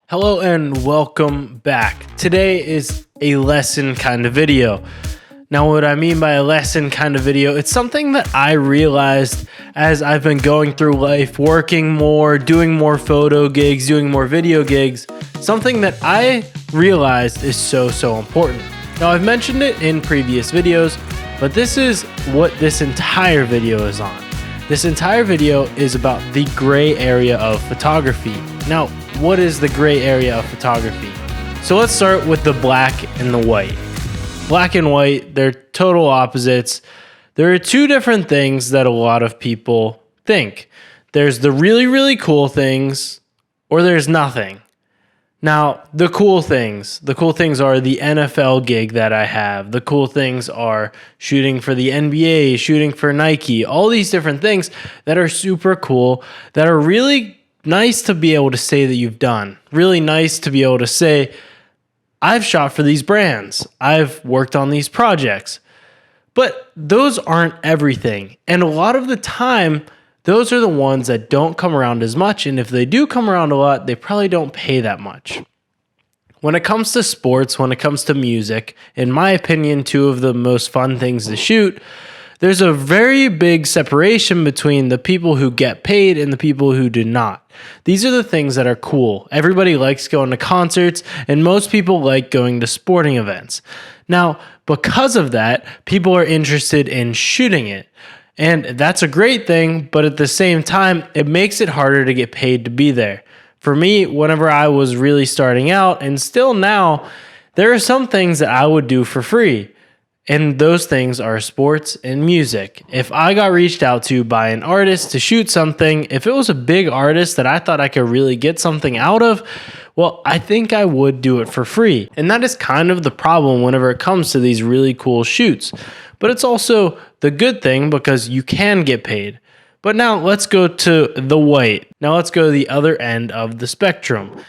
Hello and welcome back. Today is a lesson kind of video. Now, what I mean by a lesson kind of video, it's something that I realized as I've been going through life, working more, doing more photo gigs, doing more video gigs, something that I realized is so important. Now, I've mentioned it in previous videos, but this is what this entire video is on. This entire video is about the gray area of photography. Now, what is the gray area of photography? So let's start with the black and the white. Black and white, they're total opposites. There are two different things that a lot of people think. There's the really cool things, or there's nothing. Now, the cool things are the NFL gig that I have. The cool things are shooting for the NBA, shooting for Nike, all these different things that are super cool, that are really nice to be able to say that you've done. Really nice to be able to say, I've shot for these brands. I've worked on these projects. But those aren't everything. And a lot of the time, those are the ones that don't come around as much. And if they do come around a lot, they probably don't pay that much. When it comes to sports, when it comes to music, in my opinion, two of the most fun things to shoot, there's a very big separation between the people who get paid and the people who do not. These are the things that are cool. Everybody likes going to concerts, and most people like going to sporting events. Now, because of that, people are interested in shooting it. And that's a great thing, but at the same time, it makes it harder to get paid to be there. For me, whenever I was really starting out, and still now, there are some things that I would do for free. And those things are sports and music. If I got reached out to by an artist to shoot something, if it was a big artist that I thought I could really get something out of, well, I think I would do it for free. And that is kind of the problem whenever it comes to these really cool shoots. But it's also the good thing because you can get paid. But now let's go to the white. Now let's go to the other end of the spectrum.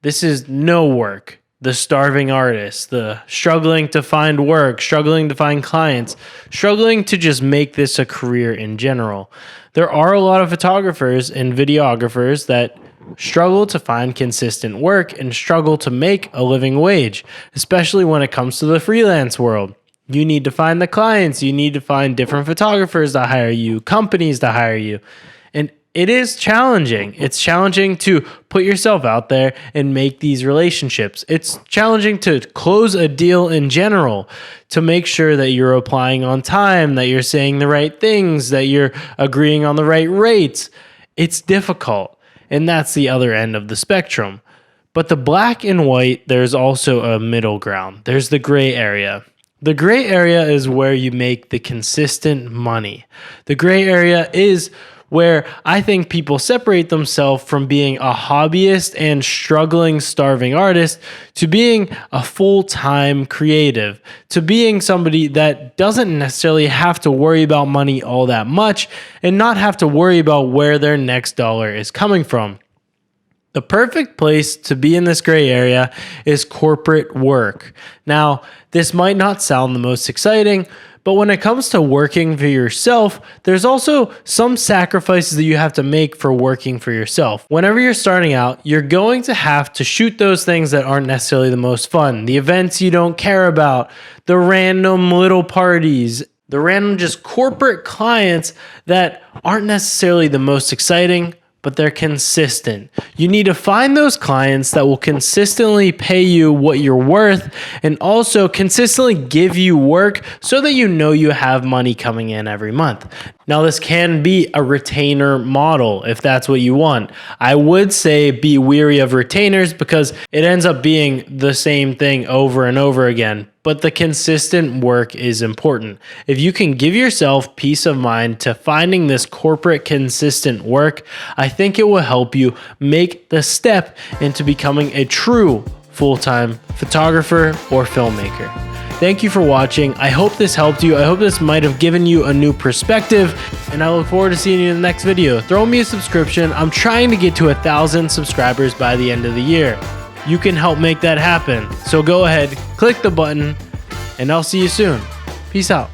This is no work. The starving artist, the struggling to find work, struggling to find clients, struggling to just make this a career in general. There are a lot of photographers and videographers that struggle to find consistent work and struggle to make a living wage, especially when it comes to the freelance world. You need to find the clients, you need to find different photographers to hire you, companies to hire you. And it is challenging. It's challenging to put yourself out there and make these relationships. It's challenging to close a deal in general, to make sure that you're applying on time, that you're saying the right things, that you're agreeing on the right rates. It's difficult, and that's the other end of the spectrum. But the black and white, there's also a middle ground. There's the gray area. The gray area is where you make the consistent money. The gray area is where I think people separate themselves from being a hobbyist and struggling, starving artist to being a full-time creative, to being somebody that doesn't necessarily have to worry about money all that much and not have to worry about where their next dollar is coming from. The perfect place to be in this gray area is corporate work. Now, this might not sound the most exciting, but when it comes to working for yourself, there's also some sacrifices that you have to make for working for yourself. Whenever you're starting out, you're going to have to shoot those things that aren't necessarily the most fun, the events you don't care about, the random little parties, the random just corporate clients that aren't necessarily the most exciting, but they're consistent. You need to find those clients that will consistently pay you what you're worth and also consistently give you work so that you know you have money coming in every month. Now, this can be a retainer model if that's what you want. I would say be wary of retainers because it ends up being the same thing over and over again. But the consistent work is important. If you can give yourself peace of mind to finding this corporate consistent work, I think it will help you make the step into becoming a true full-time photographer or filmmaker. Thank you for watching. I hope this helped you. I hope this might have given you a new perspective, and I look forward to seeing you in the next video. Throw me a subscription. I'm trying to get to 1,000 subscribers by the end of the year. You can help make that happen. So go ahead, click the button, and I'll see you soon. Peace out.